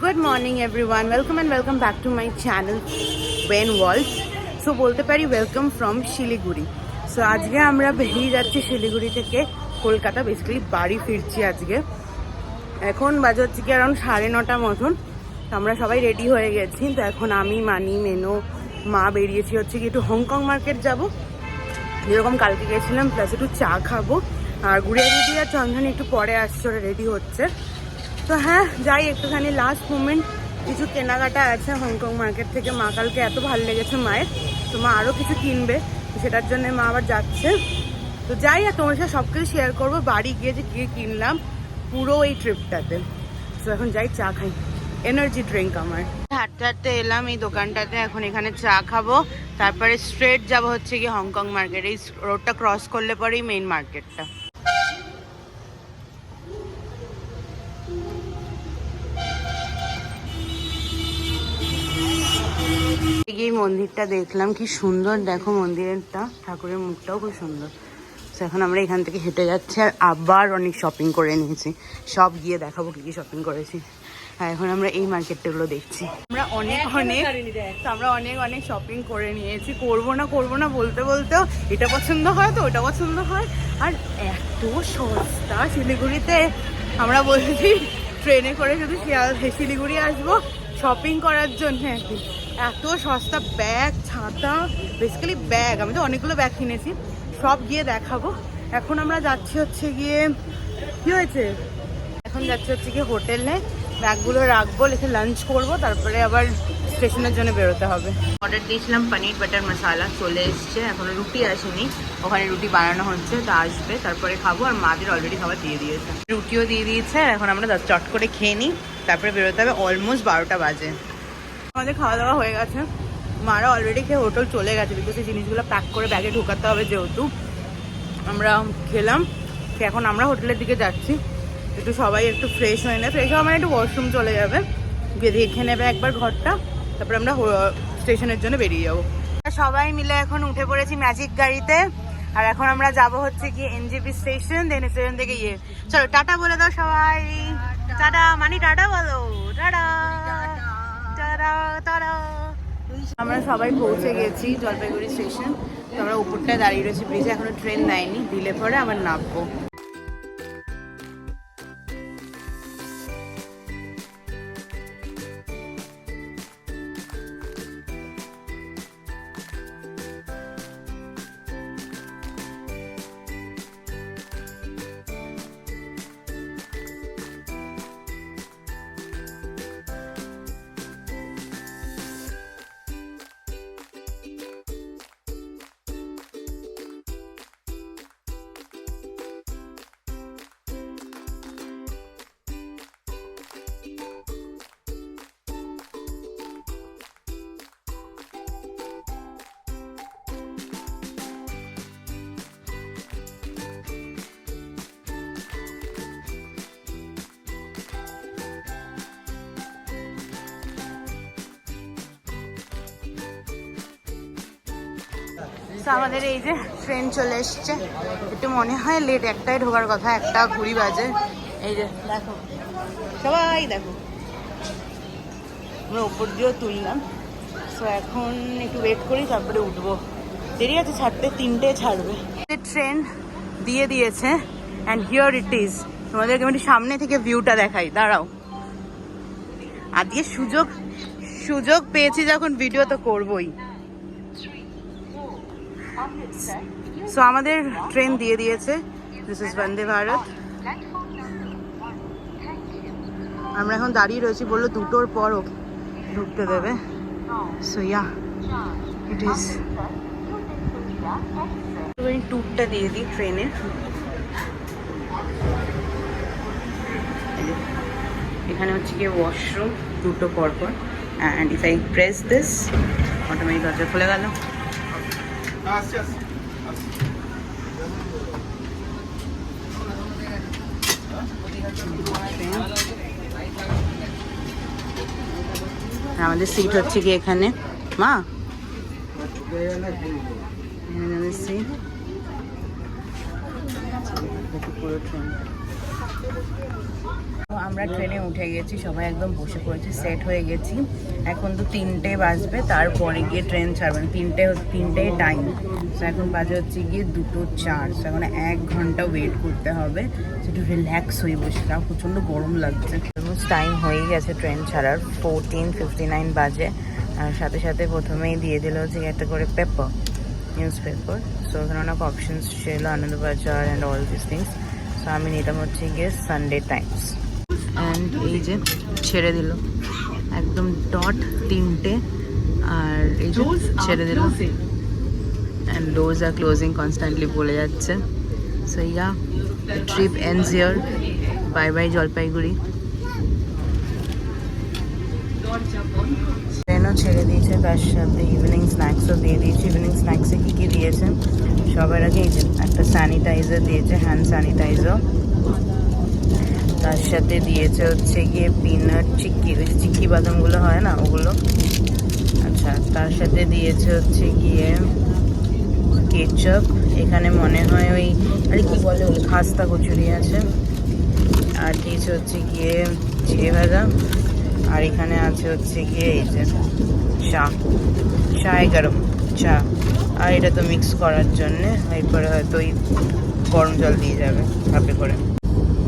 Good morning everyone, welcome back to my channel Wayne World. So বলতে পারি welcome from Siliguri. So আজকে আমরা বেরিয়ে যাচ্ছি শিলিগুড়ি থেকে কলকাতা, বেসিক্যালি বাড়ি ফিরছি আজকে। এখন বাজে হচ্ছে কি অ্যারাউন্ড 9:30 মতন। তো আমরা সবাই রেডি হয়ে গেছি। তো এখন আমি, মানি, মেনো, মা বেরিয়েছি হচ্ছে কি একটু হংকং মার্কেট যাব, যেরকম কালকে গেছিলাম, প্লাস একটু চা খাবো। আর গুড়িয়া দিদি আর চন্দন একটু পরে আসছে, ওরা রেডি হচ্ছে। তো হ্যাঁ, যাই একটুখানি লাস্ট মোমেন্ট কিছু কেনাকাটা আছে হংকং মার্কেট থেকে। মা কালকে এত ভালো লেগেছে মায়ের, তো মা আরও কিছু কিনবে, সেটার জন্য মা আবার যাচ্ছে। তো যাই, আর তোমার সাথে সব কিছু শেয়ার করবো বাড়ি গিয়ে যে গিয়ে কিনলাম পুরো এই ট্রিপটাতে। তো এখন যাই চা খাই, এনার্জি ড্রিঙ্ক আমার। হাঁটতে হাঁটতে এলাম এই দোকানটাতে, এখন এখানে চা খাবো, তারপরে স্ট্রেট যাব হচ্ছে কি হংকং মার্কেট। এই রোডটা ক্রস করলে পরেই মেইন মার্কেটটা। এই মন্দিরটা দেখলাম, কি সুন্দর দেখো মন্দিরটা, ঠাকুরের মুখটাও খুব সুন্দর। তো এখন আমরা এখান থেকে হেঁটে যাচ্ছি, আর আবার অনেক শপিং করে নিয়েছি, সব গিয়ে দেখাবো কি কি শপিং করেছি। আর এখন আমরা এই মার্কেটগুলো দেখছি। আমরা অনেক শপিং করে নিয়েছি, করবো না বলতে বলতেও এটা পছন্দ হয় তো ওটা পছন্দ হয়। আর এত সস্তা শিলিগুড়িতে, আমরা বলছি ট্রেনে করে শুধু শিলিগুড়ি আসবো শপিং করার জন্য। একদিন এত সস্তা ব্যাগ, ছাতা, বেসিক্যালি ব্যাগ, আমি তো অনেকগুলো ব্যাগ কিনেছি, সব গিয়ে দেখাবো। এখন আমরা যাচ্ছি হচ্ছে গিয়ে, কি হয়েছে, এখন যাচ্ছি হচ্ছে গিয়ে হোটেলে, ব্যাগগুলো রাখবো, লিখে লাঞ্চ করবো, তারপরে আবার স্টেশনের জন্য বেরোতে হবে। অর্ডার দিয়েছিলাম পনির বাটার মশালা, চলে এসছে, এখনো রুটি আসেনি, ওখানে রুটি বানানো হচ্ছে, তা আসবে তারপরে খাবো। আর মাদের অলরেডি খাবার দিয়ে দিয়েছে, রুটিও দিয়ে দিয়েছে। এখন আমরা চট করে খেয়ে নিই, তারপরে বেরোতে হবে। অলমোস্ট 12টা বাজে। আমাদের খাওয়া দাওয়া হয়ে গেছে, মারা অলরেডি খেয়ে হোটেল চলে গেছে, বিকজ এই জিনিসগুলো প্যাক করে ব্যাগে ঢোকাতে হবে যেহেতু। আমরা খেলাম, এখন আমরা হোটেলের দিকে যাচ্ছি। একটু সবাই একটু ফ্রেশ হয়ে নেয়, ফ্রেশ হওয়া মানে একটু ওয়াশরুম চলে যাবে, গিয়ে দেখে নেবে একবার ঘরটা, তারপরে আমরা স্টেশনের জন্য বেরিয়ে যাবো। সবাই মিলে এখন উঠে পড়েছি ম্যাজিক গাড়িতে, আর এখন আমরা যাব হচ্ছে কি এনজেপি স্টেশন, দেন স্টেশন থেকে চলো টাটা বলে দাও সবাই। টাটা, মানি টাটা বলো, টাটা টাটা টাটা। আমরা সবাই পৌঁছে গেছি জলপাইগুড়ি স্টেশন। তো আমরা উপরটায় দাঁড়িয়ে রয়েছি ব্রিজে, এখনো ট্রেন দেয়নি, দিলে পরে আবার নামবো। আমাদের এই যে ট্রেন চলে এসছে, একটু মনে হয় লেট, একটাই ঢোকার কথা, 1:20 বাজে। এই যে দেখো সবাই, দেখো আমরা ওপর দিয়েও তুললাম। সো এখন একটু ওয়েট করি, তারপরে উঠবো, দেরি আছে ছাড়তে, 3টে ছাড়বে। ট্রেন দিয়ে দিয়েছে, অ্যান্ড হিয়ার ইট ইজ। তোমাদেরকে আমি সামনে থেকে ভিউটা দেখাই, দাঁড়াও। আজকে সুযোগ পেয়েছি যখন, ভিডিও তো করবোই। সো আমাদের ট্রেন দিয়ে দিয়েছে, দিস ইজ বন্দে ভারত। আমরা এখন দাঁড়িয়ে রয়েছি, বললো 2টোর পর ঢুকতে দেবে। So yeah, it is. ট্যুরটা দিয়ে দিই ট্রেনের। এখানে হচ্ছে গিয়ে ওয়াশরুম, 2টো পর পর, and if I press this automatic দরজা খুলে গেল। আমাদের সিট হচ্ছে কি এখানে, মা সিট পুরো ট্রেন। তো আমরা ট্রেনে উঠে গেছি, সবাই একদম বসে পড়েছি, সেট হয়ে গেছি। এখন তো 3টে বাজবে, তারপরে গিয়ে ট্রেন ছাড়বেন। 3টে টাইম। তো এখন বাজে হচ্ছে গিয়ে 2:04। তো এখন 1 ঘন্টা ওয়েট করতে হবে, একটু রিল্যাক্স হয়ে বসে। তাও প্রচণ্ড গরম লাগছে। অলমোস্ট টাইম হয়েই গেছে ট্রেন ছাড়ার, 14:59 বাজে। আর সাথে সাথে প্রথমেই দিয়ে দিল হচ্ছে একটা করে পেপার, নিউজ পেপার। সো ওখানে অনেক অপশনস ছিল, Anandabazar and all this things. So আমি নিলাম হচ্ছে গিয়ে সানডে টাইমস। অ্যান্ড এই যে ছেড়ে দিল একদম ডট 3টে, আর এই যে ছেড়ে দিল। অ্যান্ড ডোর্স আর ক্লোজিং কনস্ট্যান্টলি বলে যাচ্ছে। So yeah, the trip ends here. Bye bye Jalpaiguri. ট্রেনও ছেড়ে দিয়েছে, তার সাথে ইভিনিং স্ন্যাক্সও দিয়ে দিয়েছে। ইভিনিং স্ন্যাক্সে কী কী দিয়েছে সবার আগে এই যে একটা স্যানিটাইজার দিয়েছে, হ্যান্ড স্যানিটাইজার। তার সাথে দিয়েছে হচ্ছে গিয়ে পিনাট চিক্কি, ওই যে চিক্কি বাদামগুলো হয় না ওগুলো। আচ্ছা, তার সাথে দিয়েছে হচ্ছে গিয়ে কেচাপ। এখানে মনে হয় ওই আরে কি বলে ওই খাস্তা কচুরি আছে। আর দিয়েছে হচ্ছে গিয়ে জিরে ভাজা। আর এখানে আছে হচ্ছে গিয়ে এই যে চা গরম চা। আর এটা তো মিক্স করার জন্যে, এরপরে হয়তো ওই গরম জল দিয়ে যাবে কাপে করে।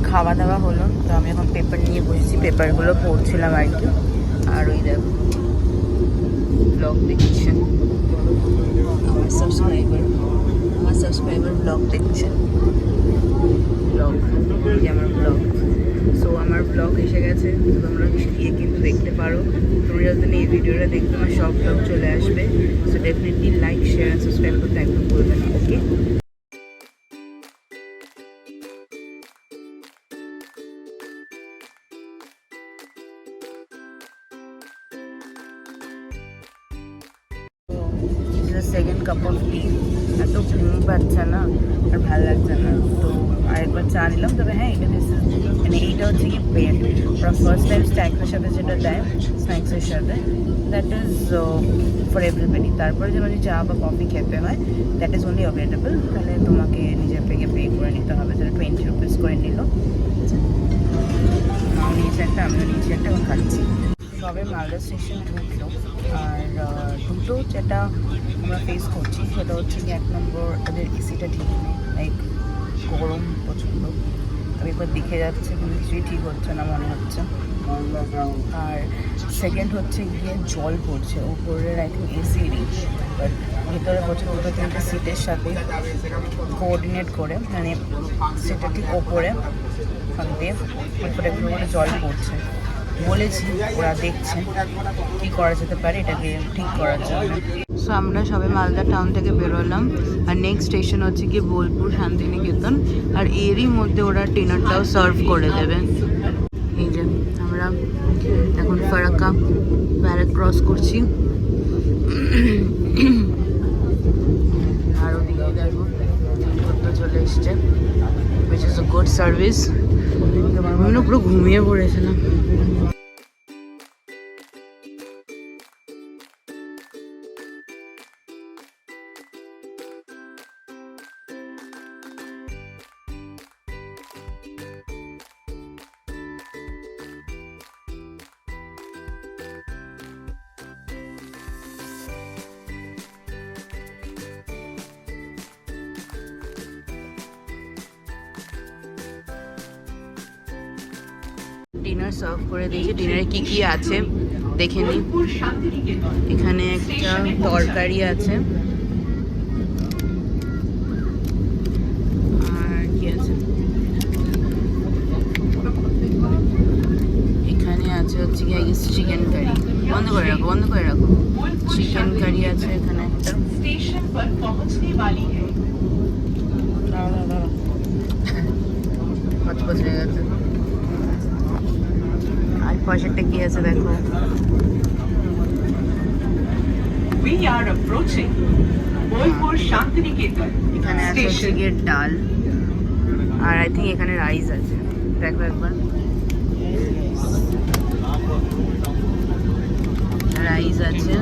খাওয়া দাওয়া হলো, তো আমি এখন পেপার নিয়ে বসেছি, পেপারগুলো পড়ছিলাম আর কি। আর ওই দেখো ব্লগ দেখছেন আমার সাবস্ক্রাইবার ব্লগ দেখছেন, ব্লগ আমার ব্লগ। সো আমার ব্লগ এসে গেছে, তো তোমরা গিয়ে কিন্তু দেখতে পারো। তোমরা যদি এই ভিডিওটা দেখতে আমার সব ব্লগ চলে আসবে। So definitely like, share and subscribe করতে একদম ভুলবে না, ওকে? সেকেন্ড কাপ অফ টি। এত ঘুম পাচ্ছে না আর ভালো লাগছে না, তো আরেকবার চা নিলাম। তবে হ্যাঁ, এটা মানে এইটা হচ্ছে কি পেট, ওরা ফার্স্ট টাইম স্ন্যাক্সের সাথে যেটা দেয়, স্ন্যাক্সের সাথে দ্যাট ইজ ফর এভরিবডি। তারপরে যেন যদি চা বা কফি খেতে হয়, দ্যাট ইজ অনলি অ্যাভেলেবল। তাহলে তোমাকে নিজের থেকে পে করে নিতে হবে, তাহলে 20 রুপিস করে নিল। মাও নিয়েছে একটা, আমিও নিয়েছি একটা, এবং খাচ্ছি। সবে মালদা স্টেশন ঢুকলো। আর দুটো যেটা আমরা ফেস করছি সেটা হচ্ছে কি, 1 নম্বর ওদের এসিটা ঠিক নেই, লাইক গরম প্রচণ্ড। আমি একবার দেখে যাচ্ছে কিন্তু কিছুই ঠিক হচ্ছে না মনে হচ্ছে। আর সেকেন্ড হচ্ছে গিয়ে জল পড়ছে ওপরের, আই থিঙ্ক এসিরই, বাট ভেতরে পড়ছে দুটো 3টে সিটের সাথে কোঅর্ডিনেট করে, মানে সেটা ঠিক ওপরে দিয়ে করে জল পড়ছে। বলেছি, ওরা দেখছে কি করা যেতে পারে এটাকে ঠিক করার জন্য। সো আমরা সবে মালদা টাউন থেকে বেরোলাম, আর নেক্সট স্টেশন হচ্ছে কি বোলপুর শান্তিনিকেতন। আর এরই মধ্যে ওরা ডিনারটাও সার্ভ করে দেবে। এই যে আমরা এখন ফারাক্কা ব্যারেক ক্রস করছি। আর ওদিকে দেখো চলে এসছে, which is a good service। আমি পুরো ঘুমিয়ে পড়েছিলাম। ডিনার সার্ভ করে দিয়েছি। ডিনারে কি কি আছে দেখে নিই। এখানে একটা তরকারি আছে, আর কি আছে এখানে আছে হচ্ছে কি চিকেন কারি। বন্ধ করে রাখো। চিকেন কারি আছে এখানে একটা। কচকচ হয়ে গেছে। আর পাশেরটা কি আছে দেখো। এখানে আছে হচ্ছে গিয়ে ডাল, আর আই থিঙ্ক এখানে রাইস আছে, দেখো একবার। রাইস আছে,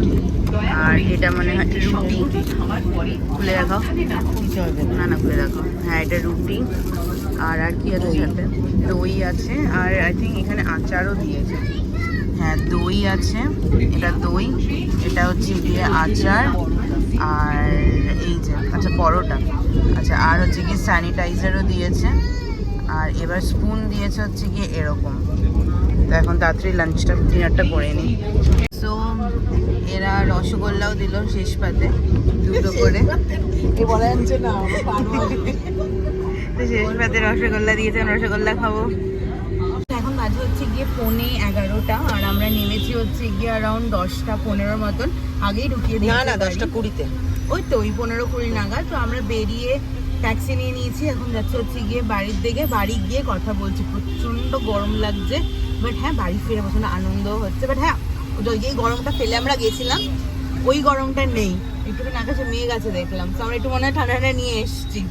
আর এটা মনে হয় রুটি, খুলে দেখাও। না না খুলে দেখাও। হ্যাঁ এটা রুটি। আর কি আছে সাথে? দই আছে, আর আই থিঙ্ক এখানে আচারও দিয়েছে। হ্যাঁ দই আছে, এটা দই, এটা হচ্ছে গিয়ে আচার, আর এই যে আচ্ছা পরোটা, আচ্ছা আর হচ্ছে গিয়ে স্যানিটাইজারও দিয়েছে, আর এবার স্পুন দিয়েছে হচ্ছে গিয়ে এরকম। তো এখন তাড়াতাড়ি লাঞ্চটা ডিনারটা করে নিই। সো এরা রসগোল্লাও দিল শেষ পাতে, দুটো করে। তো শেষ পাতে রসগোল্লা দিয়েছে, রসগোল্লা খাবো। এখন বাজে হচ্ছে গিয়ে 11:15, আর আমরা নেমেছি হচ্ছে গিয়ে অ্যারাউন্ড 10:15 মতন। আগেই ঢুকিয়ে দিই, না 10:20-তে, ওই তো ওই 15-20 নাগাদ। তো আমরা বেরিয়ে ট্যাক্সি নিয়ে নিয়েছি, এখন যাচ্ছে হচ্ছে গিয়ে বাড়ির দিকে। বাড়ি গিয়ে কথা বলছি, প্রচণ্ড গরম লাগছে, বাট হ্যাঁ বাড়ি ফিরে প্রচণ্ড আনন্দও হচ্ছে। বাট হ্যাঁ যেই গরমটা ফেলে আমরা গেছিলাম ওই গরমটা নেই, একটুখানি আকাশে মেঘ আছে দেখলাম, তো আমরা একটু মনে হয় ঠান্ডাটা নিয়ে এসছি।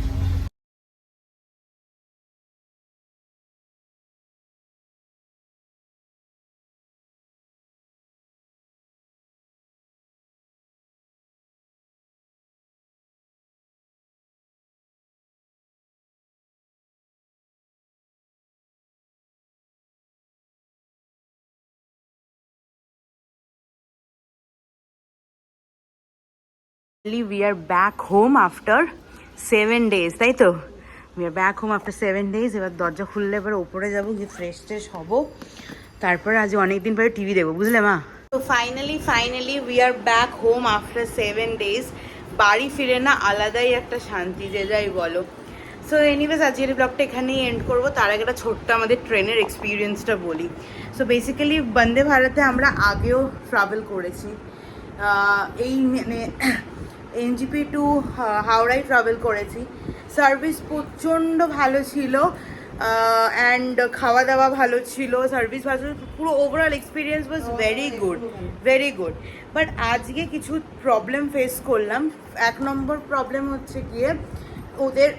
We are back home after 7 days, তাই তো? We are back home after 7 days. এবার দরজা খুললে এবার ওপরে যাবো, গিয়ে ফ্রেশ ট্রেশ হবো, তারপরে আজ অনেকদিন পরে টিভি দেখবো, বুঝলে মা? তো finally we are back home after 7 days. বাড়ি ফিরে না আলাদাই একটা শান্তি, যে যাই বলো। সো এনিওয়েজ আজকের ব্লগটা এখানেই এন্ড করবো। তার আগে একটা ছোট্ট আমাদের ট্রেনের এক্সপিরিয়েন্সটা বলি। সো বেসিক্যালি বন্দে ভারতে আমরা আগেও ট্রাভেল করেছি, এই মানে এনজিপি টু হাওড়ায় ট্রাভেল করেছি। সার্ভিস প্রচণ্ড ভালো ছিল, অ্যান্ড খাওয়া দাওয়া ভালো ছিল, সার্ভিস ভালো, পুরো overall experience was very good. But আজকে কিছু প্রবলেম ফেস করলাম। 1 নম্বর প্রবলেম হচ্ছে গিয়ে ওদের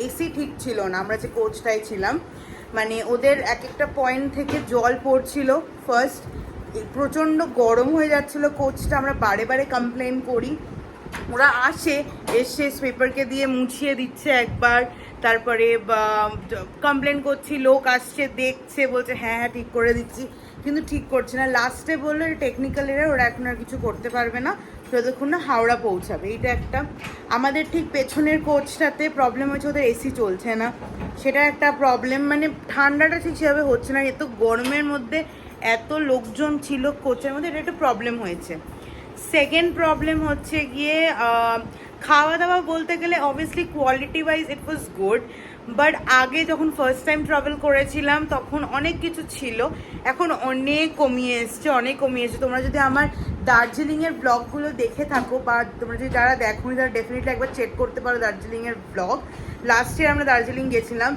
এসি ঠিক ছিল না। আমরা যে কোচটায় ছিলাম, মানে ওদের এক একটা পয়েন্ট থেকে জল পড়ছিল। ফার্স্ট প্রচণ্ড গরম হয়ে যাচ্ছিলো কোচটা, আমরা বারে কমপ্লেন করি, ওরা এসে পেপারকে দিয়ে মুছিয়ে দিচ্ছে একবার, তারপরে কমপ্লেন করছি, লোক আসছে দেখছে, বলছে হ্যাঁ ঠিক করে দিচ্ছি, কিন্তু ঠিক করছে না। লাস্টে বললো টেকনিক্যাল এরা, ওরা এখন আর কিছু করতে পারবে না যতক্ষণ না হাওড়া পৌঁছাবে। এইটা একটা। আমাদের ঠিক পেছনের কোচটাতে প্রবলেম হচ্ছে, ওদের এসি চলছে না, সেটা একটা প্রবলেম। মানে ঠান্ডাটা ঠিক সেভাবে হচ্ছে না, এত গরমের মধ্যে এত লোকজন ছিল কোচের মধ্যে, এটা একটা প্রবলেম হয়েছে। সেকেন্ড প্রবলেম হচ্ছে গিয়ে খাওয়া দাওয়া বলতে গেলে obviously quality wise it was good, but আগে যখন ফার্স্ট টাইম ট্রাভেল করেছিলাম তখন অনেক কিছু ছিল, এখন অনেক কমিয়ে এসছে। তোমরা যদি আমার দার্জিলিংয়ের ব্লগগুলো দেখে থাকো, বা তোমরা যদি যারা দেখো তারা ডেফিনেটলি একবার চেক করতে পারো দার্জিলিংয়ের ব্লগ। লাস্ট ইয়ার আমরা দার্জিলিং গেছিলাম,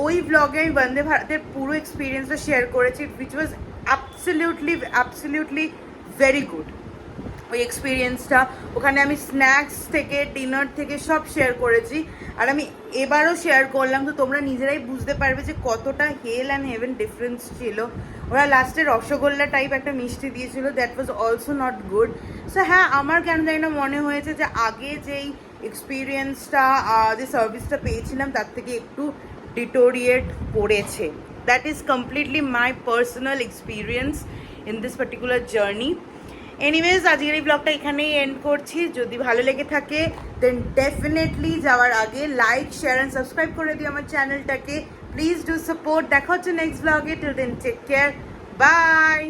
ওই ব্লগে আমি বন্দে ভারতের পুরো এক্সপিরিয়েন্সটা শেয়ার করেছি, which was absolutely very good. ওই এক্সপিরিয়েন্সটা ওখানে আমি স্ন্যাক্স থেকে ডিনার থেকে সব শেয়ার করেছি, আর আমি এবারও শেয়ার করলাম। তো তোমরা নিজেরাই বুঝতে পারবে যে কতটা হেল অ্যান্ড হেভেন ডিফারেন্স ছিল। ওরা লাস্টে রসগোল্লা টাইপ একটা মিষ্টি দিয়েছিল, that was also not good. So হ্যাঁ আমার কেন জানি না মনে হয়েছে যে আগে যেই এক্সপিরিয়েন্সটা, যে সার্ভিসটা পেয়েছিলাম তার থেকে একটু ডিটোরিয়েট করেছে। That is completely my personal experience in this particular journey. Anyways আজকের এই ব্লগটা এখানেই এন্ড করছি। যদি ভালো লেগে থাকে দেন ডেফিনেটলি যাওয়ার আগে লাইক, শেয়ার অ্যান্ড সাবস্ক্রাইব করে দিও আমার চ্যানেলটাকে। Please do support. দেখা হচ্ছে নেক্সট ব্লগে। Till then take care, by.